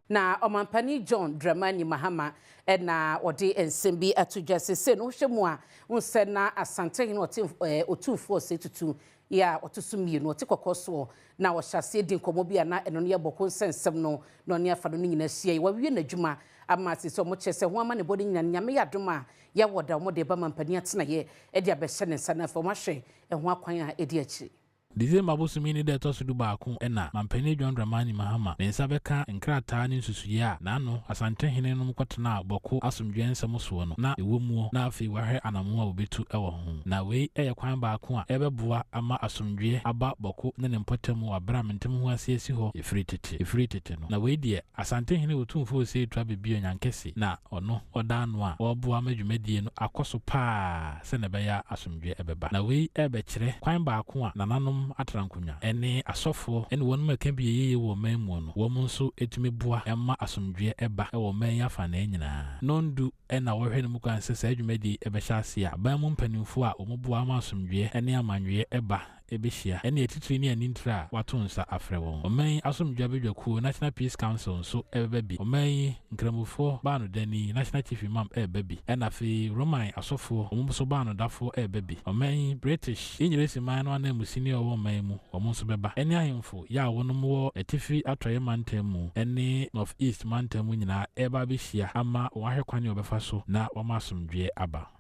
na omampani John Dramani Mahama na ode ensembi atudwase se no hwemu a unse na Asantehene otufo setutu ya otusumie no otekokoso na wohyase di nkomo bia na eno no ye boko nsensem no no ne afa no nyina hia wa wie n'adwuma ama sisi omo kyese ho ama ne bodi nyina nyame yadoma ya woda mo de ba mampani atena ye e dia be hye ne nsa na fa mahwe ho akwan a edi achi December bosumi ni de tosudu baako ena mampani John Dramani Mahama ne nsa beka nkrataa ni nsusuye a na no Asantehene no mkotena BAWKU asomdwe nsem so no na ewomuo na afi wahwe anamo a obetu ewo ho na wei eye kwan baako a ebeboa ama asomdwe aba BAWKU ne ne mpotemu abra mentem ho asiesi ho efiri tete no na wei de Asantehene otumfo se twa bebio nyankese na ono oda no a oboa madwumadie no akoso pa se ne beya asomdwe ebeba na wei ebe kire kwan baako a nananom atrankunya ene asofo ene wonum aka bi yeye wo manmu no wo nso etime bua emma asomdwe eba wo man yafa na nyina nondu ena wo hwe ne mu kan sesa adwumadi ebe hyase a ban mu mpanimfo a omobua ma asomdwe ene amanwe eba ebehia ene etitiri ne anintra watonsa afre won oman asomdwe abedwaku National Peace Council nso ebebi oman nkramufo ba no dani National Chief Imam ebebi ena fi Roman asofo omumso ba no dafo ebebi oman British inyiresi man no anamusini owo man mu omunso beba ene ahemfo ya wonom wo etifi atoye mantemu ene North East mantemu nyina eba behia ama wahwe kwani obefa so na wamasomdwe aba